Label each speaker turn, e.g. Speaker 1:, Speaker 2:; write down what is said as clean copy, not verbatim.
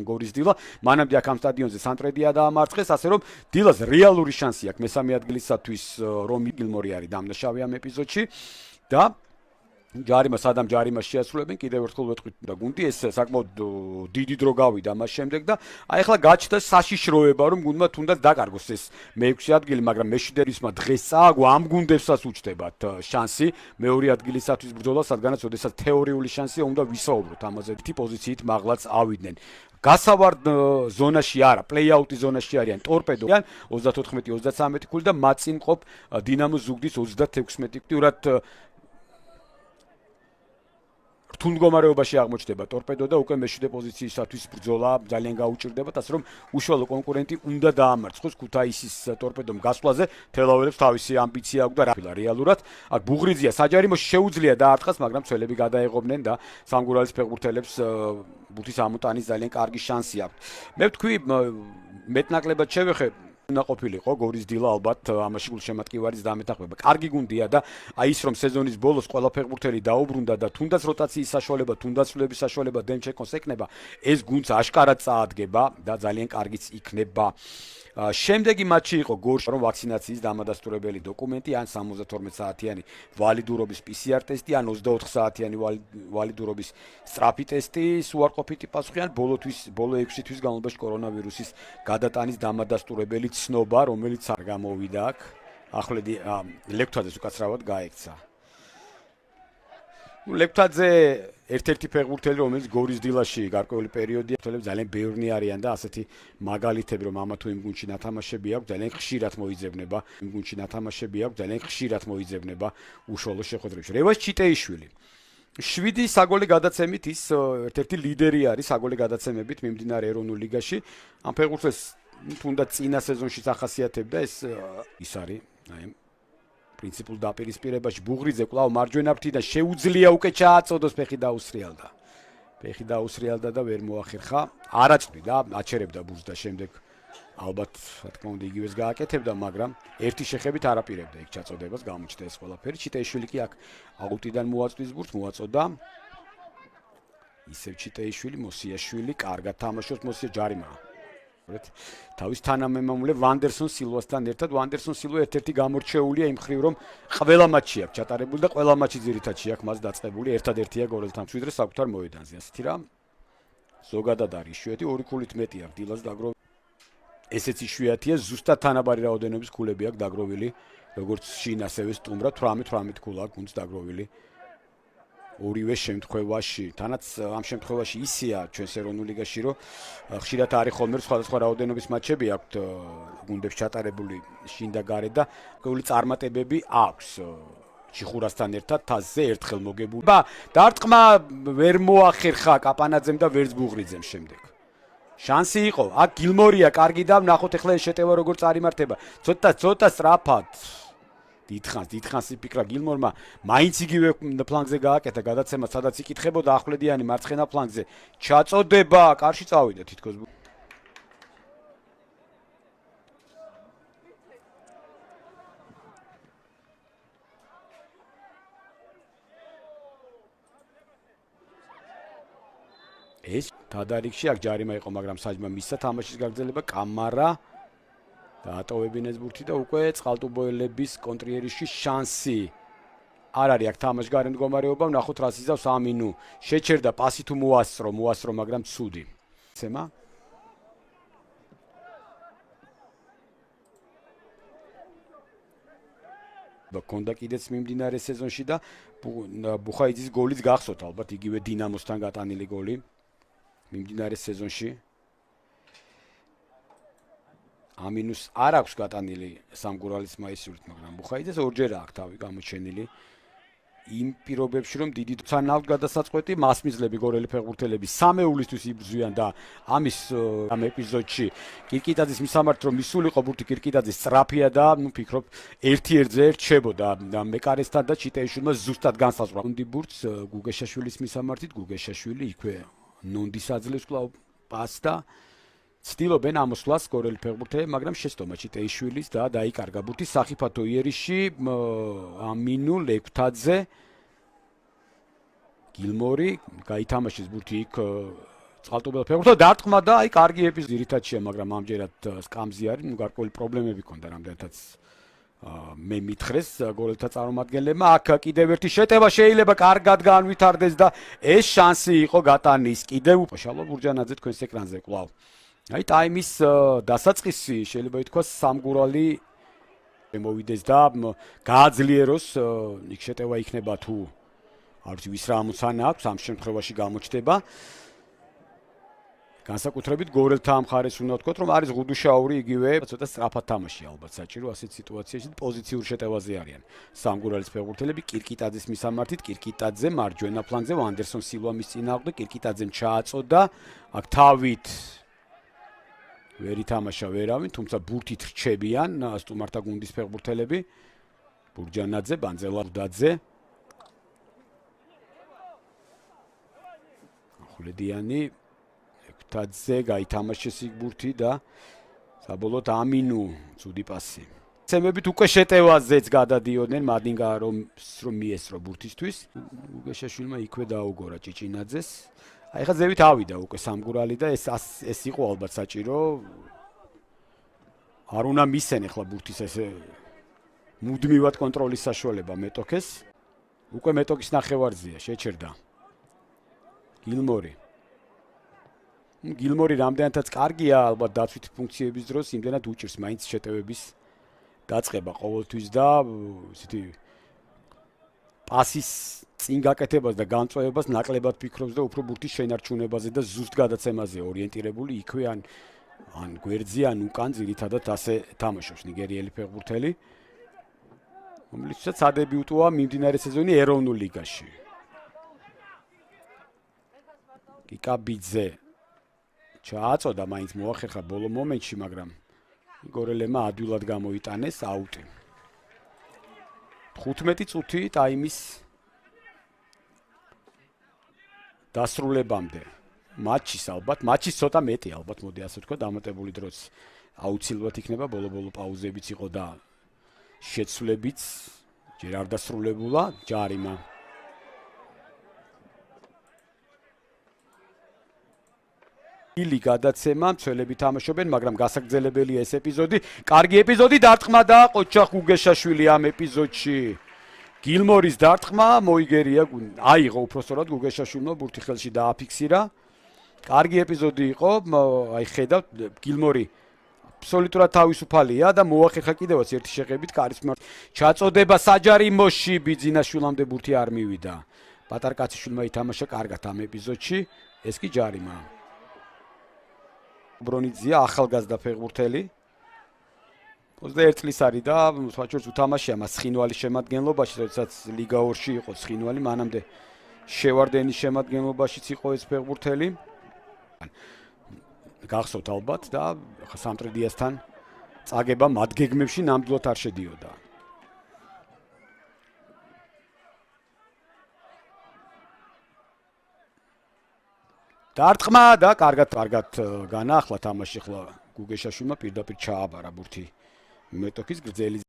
Speaker 1: არიან გორის დილა. მანამდე აქ ამ სტადიონზე სანტრედია დაამარცხეს, ასე რომ დილას რეალური შანსი აქვს მესამე ადგილისათვის, რომ გილმორი არის დამნაშავე ამ ეპიზოდში და ჯარიმა სადამ ჯარიმას შეასრულებენ კიდევ ერთხელ ვეთქვით და გუნდი ეს საკმაოდ დიდი დრო გავიდა მას შემდეგ და აი ახლა გაჩნდა საშიშროება რომ გუნდმა თუნდაც დაკარგოს ეს მე-6 ადგილი, მაგრამ მეშვიდერისმა დღეს წააგო ამ გუნდებსაც უჩნდებათ შანსი მეორე ადგილისათვის ბრძოლა, სადღანაც ოდესაც თეორიული შანსია უნდა ვისაუბროთ ამაზე. ერთი პოზიციით მაღლაც ავიდნენ. გასავარდ ზონაში არა, პლეიაუტის ზონაში არიან ტორპედო 34-33 ქული და მათ წინ მყოფ დინამო ზუგდის 36 ქული. რთულ მდგომარეობაში აღმოჩნდება ტორპედო და უკვე მე-7 პოზიციისათვის ბრძოლა ძალიან გაუჭირდებათ, ასე რომ უშუალო კონკურენტი უნდა დაამარცხოს ქუთაისის ტორპედომ გასვლაზე. თელაველებს თავისი ამბიცია აქვს და რა რეალურად აქ ბუღრიძია საჯარიმოში შეუძლია დაარტყას, მაგრამ ცველები გადაეღობნენ და სამგურალის ფეხბურთელებს ბურთის ამოტანის ძალიან კარგი შანსი აქვს. მე ვთქვი მეტნაკლებად შევეხე უნდა ყოფილიყო გორის დილა ალბათ ამაში გულშემატკივარის დამეთახმება. კარგი გუნდია და აი ის რომ სეზონის ბოლოს ყველა ფეხბურთელი დაუბრუნდა და თუნდაც როტაციის საშუალება, თუნდაც სვლების საშუალება დემჩეკოს ეკნება, ეს გუნდს აშკარად წაადგება და ძალიან კარგიც იქნება. შემდეგი მატჩი იყო გორში, რომ ვაქცინაციის დამადასტურებელი დოკუმენტი, ან 72 საათიანი ვალიდურობის PCR ტესტი, ან 24 საათიანი ვალიდურობის სწრაფი ტესტი, უარყოფითი პასუხი, ან ბოლო 6 თვის განმავლობაში კორონავირუსის გადატანის დამადასტურებელი ცნობა, რომელიც არ გამოვიდა აქ. ახვლედი ლეკვთაძეს უკაცრავად გაექცა. ლეკვთაძე ერთ-ერთი ფეხბურთელი, რომელიც გორის დილაში გარკვეული პერიოდია, ფეხბურთელები ძალიან ბევრნი არიან და ასეთი მაგალითები, რომ ამა თუ იმ გუნდში ნათამაშები აქვს, ძალიან ხშირად მოიძებნება. იმ გუნდში ნათამაშები აქვს, ძალიან ხშირად მოიძებნება უშუალო შეხვედრებში. რევას ჩიტეიშვილი 7 საგოლე გადაცემით ის ერთ-ერთი ლიდერი არის საგოლე გადაცემებით მიმდინარე ეროვნულ ლიგაში. ამ ფეხბურთელს თუნდაც წინა სეზონში ახასიათებდა ის არის, აი პრინციპულ დაპირისპირებაში ბუღრიძე კვლავ მარჯვენა ფრთიდან შეუძლია უკვე ჩააწოდოს ფეხი დაუსრიალდა და ვერ მოახერხა. არაწვი და აჩერებდა ბურთს და შემდეგ ალბათ რა თქმა უნდა იგივეს გააკეთებდა, მაგრამ ერთი შეხებით არ აპირებდა იქ ჩაწოდებას, გამოჩნდა ეს ყველაფერი. ჩიტეიშვილი კი აქ აუტიდან მოაწვის ბურთს, მოაწოდა. ისევ ჩიტეიშვილი, მოსიაშვილი, კარგად თამაშობს, მოსია ჯარიმაა. თავის თანამემამულე ვანდერსონ სილვასთან ერთად. ვანდერსონ სილვა ერთ-ერთი გამორჩეულია იმ მხრივ, რომ ყველა მატჩი აქვს ჩატარებული და ყველა მატჩი ძირითადში აქვს მას დაწყებული. ერთადერთია გორელთან მშვიდრე საკუთარ მოედანზე. ასეთი რა ზოგადად არის იშვიათი, ორი ქულით მეტი აქვს დილას დაგროვილი. ესეც იშვიათია, ზუსტად თანაბარი რაოდენობის ქულები აქვს დაგროვილი, როგორც შინ ასევე სტუმრად 18 ქულა აქვს გუნდს დაგროვილი. ორივე შემთხვევაში, თანაც ამ შემთხვევაში ისეა ჩვენს ეროვნულ ლიგაში, რომ ხშირად არის ხოლმე სხვადასხვა რაოდენობის მატჩები აქვთ გუნდებს ჩატარებული შინ და გარე და ყოველი წარმატებები აქვს ჩიხურასთან ერთად თასზე ერთხელ მოგებული. დარტყმა ვერ მოახერხა კაპანაძემ და ვერც ბუღრიძემ შემდეგ. შანსი იყო, აქ გილმორია კარგი და ნახოთ ახლა ეს შეტევა როგორ წარიმართება. ცოტა სწრაფად დიდხანს იფიქრა გილმორმა, მაინც იგივე ფლანგზე გააკეთა გადაცემა, სადაც იკითხებოდა ახვლედიანი მარცხენა ფლანგზე. ჩაწოდება, კარში წავიდა თითქოს. ეს თადარიგში აქ ჯარიმა იყო, მაგრამ საჯმა მისცა თამაშის გაგრძელება, კამარა დაატოვებინეს ბურთი და უკვე წყალტუბოელების კონტრიერში შანსი არ არის აქ თამაშგარე მდგომარეობა. ნახოთ რას იზავს ამინუ. შეჩერდა პასი თუ მოასწრო, მაგრამ ცუდი. ცემა კონდა კიდეც მიმდინარე სეზონში და ბუხაიძის გოლიც გახსოვთ ალბათ, იგივე დინამოსთან გატანილი გოლი მიმდინარე სეზონში. ამინუს არ აქვს გატანილი სამგურალის მაისურით, მაგრამ ბუხაიძეს ორჯერ აქვს თავი გამოჩენილი იმ პირობებში, რომ დიდი სანავთ გადასაწყვეტი მასმიზლები გორელი ფეხბურთელები სამეულისთვის იბრძვიან და ამის ამ ეპიზოდში კირკიტაძის მისამართი რომ მისულიყო ბურთი კირკიტაძის სწრაფია და ფიქრობ ერთ-ერთზე რჩებოდა მეკარესთან და ჩიტეიშვილმა ზუსტად განსაზღვრა გუნდი ბურთს გუგეშაშვილის მისამართით. გუგეშაშვილი იქვე ნონდის აძლევს კვლავ პასს და ცდილობენ ამოსვლას გორელი ფეხბურთელები, მაგრამ შეცდომა ჩიტეიშვილის და დაიკარგა ბურთი სახიფათო იერიში. ამინუ, ლეკვთაძე, გილმორი გაითამაშეს ბურთი იქ წყალტუბელ ფეხბურთელს დარტყმა და აი კარგი ეპიზოდი ძირითადშია, მაგრამ ამჯერად სკამზე არის, ნუ გარკვეული პრობლემები ჰქონდა რამდენადაც მე მითხრეს გოლთა წარმომადგენლებმა. აქ კიდევ ერთი შეტევა შეიძლება კარგად განვითარდეს და ეს შანსი იყო გატანის კიდევ შალვა ბურჯანაძე თქვენს ეკრანზე კვლავ. აი ტაიმის დასაწყისი შეიძლება ითქვას სამგურალი მოვიდეს და გააძლიეროს იქ შეტევა იქნება თუ არ ვიცი ვის რა ამოცანა აქვს ამ შემთხვევაში გამოჩნდება. განსაკუთრებით გორელთა მხარეს უნდა ვთქვათ, რომ არის ღუდუშაური იგივე ცოტა სწრაფად თამაში ალბათ საჭირო ასეთ სიტუაციაში პოზიციურ შეტევაზე არიან. სამგურალის ფეხბურთელები კირკიტაძის მისამართით, კირკიტაძე მარჯვენა ფლანგზე ვანდერსონ სილვა მის წინააღმდეგ, კირკიტაძემ ჩააწოდა, აქ თავით ვერ ითამაშა ვერავინ, თუმცა ბურთით რჩებიან სტუმართა გუნდის ფეხბურთელები. ბურჯანაძე, ბანძელადაძე. ახვლედიანი თაძე გაითამაშეს იქ ბურთი და საბოლოოდ ამინუ ცუდი პასი. ცემებით უკვე შეტევაზეც გადადიოდნენ მადინგა რომ მიესწრო ბურთისთვის. უგეშაშვილმა იქვე დაუგორა ჭიჭინაძეს. აი ხა ზევით ავიდა უკვე სამგურალი და ეს იყო ალბათ საჭირო. არ უნდა მისცენ ახლა ბურთის ესე მუდმივად კონტროლის საშუალება მეტოქეს. უკვე მეტოქის ნახევარზეა შეჩერდა. გილმორი რამდენადაც კარგია ალბათ დაცვით ფუნქციების დროს, იმდენად უჭირს მაინც შეტევების დაწყება ყოველთვის და ისეთი პასის წინ გაკეთებას და განწყვეტებას ნაკლებად ფიქრობს და უფრო ბურთის შენარჩუნებაზე და ზუსტ გადაცემაზე ორიენტირებული იქვე ან გვერდზე ან უკან ძირითადად ასე თამაშობს ნიგერიელი ფეხბურთელი, რომელიცაც სადებიუტოა მიმდინარე სეზონი ეროვნულ ლიგაში. კიკაბიძე ჩააწოდა მაინც მოახერხა ბოლო მომენტში, მაგრამ იგორელებმა ადვილად გამოიტანეს აუტი. 15 წუთი ტაიმის დასრულებამდე. მატჩის ცოტა მეტი ალბათ, მოდი ასე ვთქვა, დამატებული დროც აუცილებლად იქნება, ბოლო-ბოლო პაუზებიც იყო და შეცვლებიც ჯერ არ დასრულებულა, ჯარიმა. ილი გადაცემა, მცველები თამაშობენ, მაგრამ გასაგრძელებელია ეს ეპიზოდი. კარგი ეპიზოდი დარტყმა და ყოჩახ გუგეშაშვილი ამ ეპიზოდში. გილმორის დარტყმა მოიგერია, აიღო უпроსტորად გუგეშაშვილმა ბურთი ხელში დააფიქსირა. კარგი ეპიზოდი იყო, აი ხედავთ გილმორი აბსოლუტურად თავისუფალია და მოახერხა კიდევაც ერთი შეღებით კარის მიმართ. ჩაწოდება საჯარიმოში ბიძინაშვილამდე ბურთი არ მივიდა. პატარკაციშვილმა ითამაშა კარგად ამ ეპიზოდში, ეს კი ჯარიმა. ბრონიძია ახალგაზრდა ფეხბურთელი 21 წლის არის და სხვაჩვენს უთამაშია მას ცხინვალის შემადგენლობაში, როდესაც ლიგა 2-ში იყო ცხინვალი, მანამდე შევარდენის შემადგენლობაშიც იყო ეს ფეხბურთელი. გახსოვთ ალბათ და ხა სამტრედიასთან წაგება მათ გეგმებში ნამდვილად არ შედიოდა. დარტყმა და კარგად განაახლა თამაში, ახლა გუგეშაშვილმა პირდაპირ ჩააბარა ბურთი მეტოქის გრძელი